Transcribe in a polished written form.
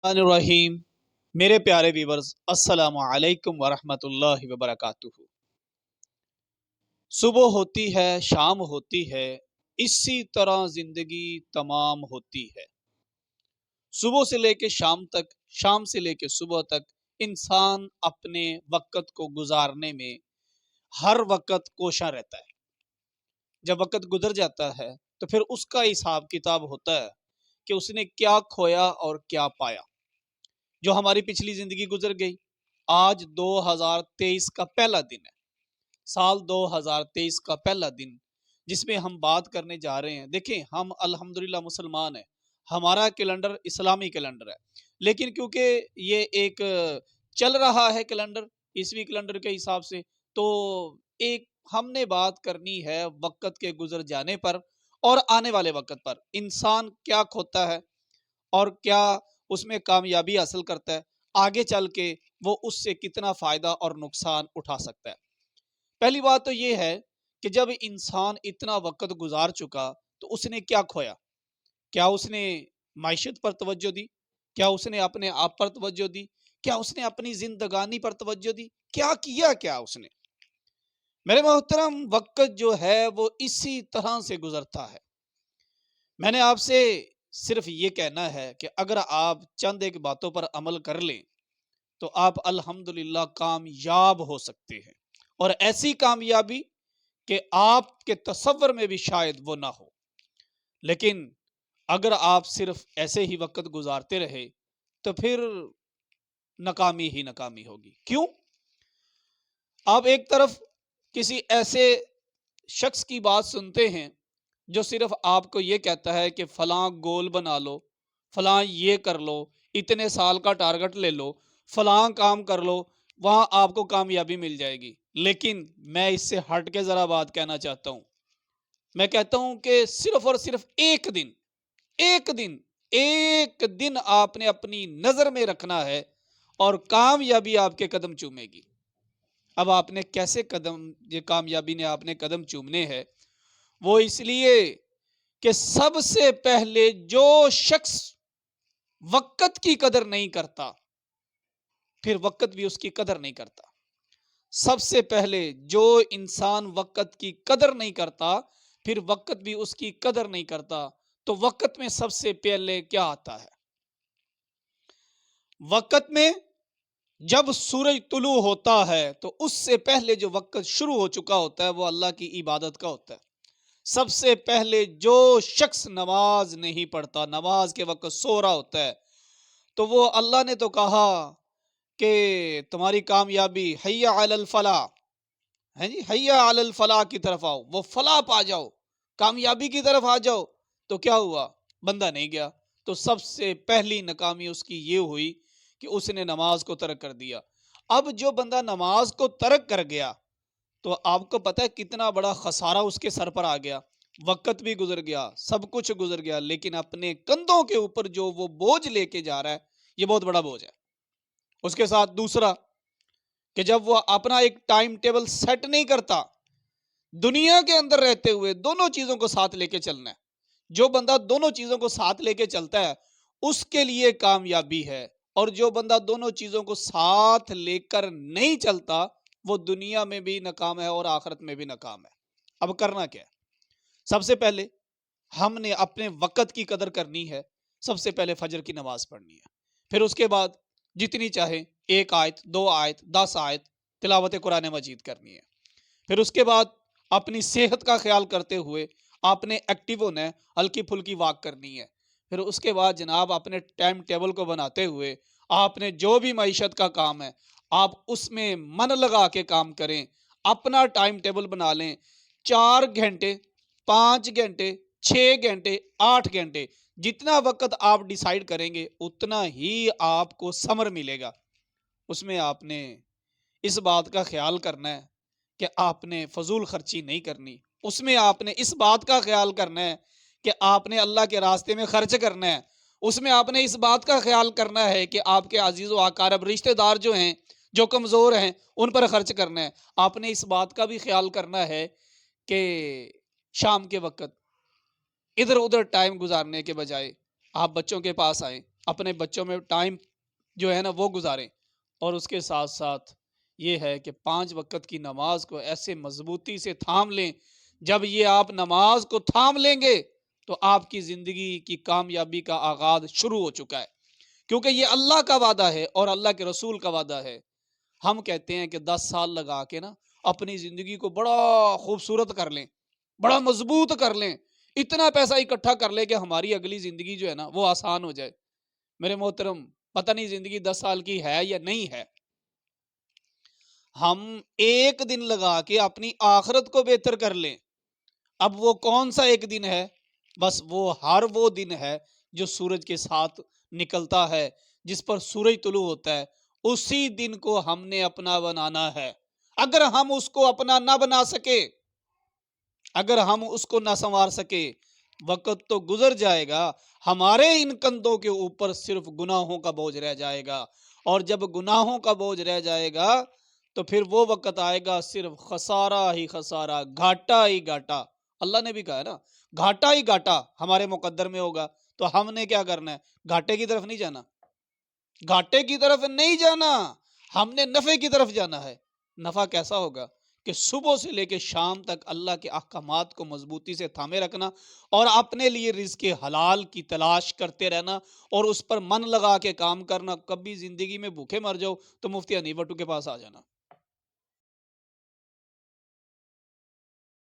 الرحیم میرے پیارے ویورز السلام علیکم ورحمۃ اللہ وبرکاتہ۔ صبح ہوتی ہے، شام ہوتی ہے، اسی طرح زندگی تمام ہوتی ہے۔ صبح سے لے کے شام تک، شام سے لے کے صبح تک انسان اپنے وقت کو گزارنے میں ہر وقت کوشاں رہتا ہے۔ جب وقت گزر جاتا ہے تو پھر اس کا حساب کتاب ہوتا ہے کہ اس نے کیا کھویا اور کیا پایا۔ جو ہماری پچھلی زندگی گزر گئی، آج 2023 کا پہلا دن ہے، سال 2023 کا پہلا دن، جس میں ہم بات کرنے جا رہے ہیں۔ دیکھیں، ہم الحمدللہ مسلمان ہیں، ہمارا کیلنڈر اسلامی کیلنڈر ہے، لیکن کیونکہ یہ ایک چل رہا ہے کیلنڈر، عیسوی کیلنڈر کے حساب سے، تو ایک ہم نے بات کرنی ہے وقت کے گزر جانے پر اور آنے والے وقت پر انسان کیا کھوتا ہے اور کیا اس میں کامیابی حاصل کرتا ہے، آگے چل کے وہ اس سے کتنا فائدہ اور نقصان اٹھا سکتا ہے۔ پہلی بات تو یہ ہے کہ جب انسان اتنا وقت گزار چکا تو اس نے کیا کھویا؟ کیا اس نے معیشت پر توجہ دی؟ کیا اس نے اپنے آپ پر توجہ دی؟ کیا اس نے اپنی زندگانی پر توجہ دی؟ کیا اس نے؟ میرے محترم، وقت جو ہے وہ اسی طرح سے گزرتا ہے۔ میں نے آپ سے صرف یہ کہنا ہے کہ اگر آپ چند ایک باتوں پر عمل کر لیں تو آپ الحمدللہ کامیاب ہو سکتے ہیں، اور ایسی کامیابی کہ آپ کے تصور میں بھی شاید وہ نہ ہو۔ لیکن اگر آپ صرف ایسے ہی وقت گزارتے رہے تو پھر ناکامی ہی ناکامی ہوگی۔ کیوں؟ آپ ایک طرف کسی ایسے شخص کی بات سنتے ہیں جو صرف آپ کو یہ کہتا ہے کہ فلاں گول بنا لو، فلاں یہ کر لو، اتنے سال کا ٹارگٹ لے لو، فلاں کام کر لو، وہاں آپ کو کامیابی مل جائے گی۔ لیکن میں اس سے ہٹ کے ذرا بات کہنا چاہتا ہوں۔ میں کہتا ہوں کہ صرف اور صرف ایک دن ایک دن آپ نے اپنی نظر میں رکھنا ہے اور کامیابی آپ کے قدم چومے گی۔ اب آپ نے کیسے یہ کامیابی نے آپ نے قدم چومنے ہیں؟ وہ اس لیے کہ سب سے پہلے جو شخص وقت کی قدر نہیں کرتا، پھر وقت بھی اس کی قدر نہیں کرتا۔ سب سے پہلے جو انسان وقت کی قدر نہیں کرتا، پھر وقت بھی اس کی قدر نہیں کرتا۔ تو وقت میں سب سے پہلے کیا آتا ہے؟ وقت میں جب سورج طلوع ہوتا ہے تو اس سے پہلے جو وقت شروع ہو چکا ہوتا ہے وہ اللہ کی عبادت کا ہوتا ہے۔ سب سے پہلے جو شخص نماز نہیں پڑھتا، نماز کے وقت سو رہا ہوتا ہے، تو وہ اللہ نے تو کہا کہ تمہاری کامیابی حیا علی الفلاح ہے جی، حیا علی الفلاح کی طرف آؤ، وہ فلاح پا جاؤ، کامیابی کی طرف آ جاؤ۔ تو کیا ہوا؟ بندہ نہیں گیا۔ تو سب سے پہلی ناکامی اس کی یہ ہوئی کہ اس نے نماز کو ترک کر دیا۔ اب جو بندہ نماز کو ترک کر گیا تو آپ کو پتہ ہے کتنا بڑا خسارہ اس کے سر پر آ گیا۔ وقت بھی گزر گیا، سب کچھ گزر گیا، لیکن اپنے کندھوں کے اوپر جو وہ بوجھ لے کے جا رہا ہے، یہ بہت بڑا بوجھ ہے۔ اس کے ساتھ دوسرا کہ جب وہ اپنا ایک ٹائم ٹیبل سیٹ نہیں کرتا، دنیا کے اندر رہتے ہوئے دونوں چیزوں کو ساتھ لے کے چلنا ہے۔ جو بندہ دونوں چیزوں کو ساتھ لے کے چلتا ہے اس کے لیے کامیابی ہے، اور جو بندہ دونوں چیزوں کو ساتھ لے کر نہیں چلتا وہ دنیا میں بھی ناکام ہے اور آخرت میں بھی ناکام ہے۔ اب کرنا کیا ہے؟ سب سے پہلے ہم نے اپنے وقت کی قدر کرنی ہے۔ سب سے پہلے فجر کی نماز پڑھنی ہے، پھر اس کے بعد جتنی چاہے 1 آیت، 2 آیت، 10 آیت تلاوت قرآن مجید کرنی ہے۔ پھر اس کے بعد اپنی صحت کا خیال کرتے ہوئے آپ نے ایکٹیو ہونا ہے، ہلکی پھلکی واک کرنی ہے۔ پھر اس کے بعد جناب اپنے ٹائم ٹیبل کو بناتے ہوئے آپ نے جو بھی معیشت کا کام ہے آپ اس میں من لگا کے کام کریں، اپنا ٹائم ٹیبل بنا لیں۔ 4 گھنٹے، 5 گھنٹے، 6 گھنٹے، 8 گھنٹے، جتنا وقت آپ ڈیسائیڈ کریں گے اتنا ہی آپ کو ثمر ملے گا۔ اس میں آپ نے اس بات کا خیال کرنا ہے کہ آپ نے فضول خرچی نہیں کرنی۔ اس میں آپ نے اس بات کا خیال کرنا ہے کہ آپ نے اللہ کے راستے میں خرچ کرنا ہے۔ اس میں آپ نے اس بات کا خیال کرنا ہے کہ آپ کے عزیز و اقارب رشتہ دار جو ہیں، جو کمزور ہیں، ان پر خرچ کرنا ہے۔ آپ نے اس بات کا بھی خیال کرنا ہے کہ شام کے وقت ادھر ادھر ٹائم گزارنے کے بجائے آپ بچوں کے پاس آئیں، اپنے بچوں میں ٹائم جو ہے نا وہ گزاریں، اور اس کے ساتھ ساتھ یہ ہے کہ 5 وقت کی نماز کو ایسے مضبوطی سے تھام لیں۔ جب یہ آپ نماز کو تھام لیں گے تو آپ کی زندگی کی کامیابی کا آغاز شروع ہو چکا ہے، کیونکہ یہ اللہ کا وعدہ ہے اور اللہ کے رسول کا وعدہ ہے۔ ہم کہتے ہیں کہ 10 سال لگا کے نا اپنی زندگی کو بڑا خوبصورت کر لیں، بڑا مضبوط کر لیں، اتنا پیسہ اکٹھا کر لیں کہ ہماری اگلی زندگی جو ہے نا وہ آسان ہو جائے۔ میرے محترم، پتہ نہیں زندگی 10 سال کی ہے یا نہیں ہے۔ ہم ایک دن لگا کے اپنی آخرت کو بہتر کر لیں۔ اب وہ کون سا ایک دن ہے؟ بس وہ دن ہے جو سورج کے ساتھ نکلتا ہے، جس پر سورج طلوع ہوتا ہے، اسی دن کو ہم نے اپنا بنانا ہے۔ اگر ہم اس کو اپنا نہ بنا سکے، اگر ہم اس کو نہ سنوار سکے، وقت تو گزر جائے گا، ہمارے ان کندھوں کے اوپر صرف گناہوں کا بوجھ رہ جائے گا، اور جب گناہوں کا بوجھ رہ جائے گا تو پھر وہ وقت آئے گا صرف خسارہ ہی خسارہ، گھاٹا ہی گھاٹا۔ اللہ نے بھی کہا ہے نا، گھاٹا ہی گھاٹا ہمارے مقدر میں ہوگا۔ تو ہم نے کیا کرنا ہے؟ گھاٹے کی طرف نہیں جانا، گھاٹے کی طرف نہیں جانا، ہم نے نفع کی طرف جانا ہے۔ نفع کیسا ہوگا؟ کہ صبح سے لے کے شام تک اللہ کے احکامات کو مضبوطی سے تھامے رکھنا، اور اپنے لیے رزق حلال کی تلاش کرتے رہنا، اور اس پر من لگا کے کام کرنا۔ کبھی زندگی میں بھوکے مر جاؤ تو مفتی حنیف بٹو کے پاس آ جانا۔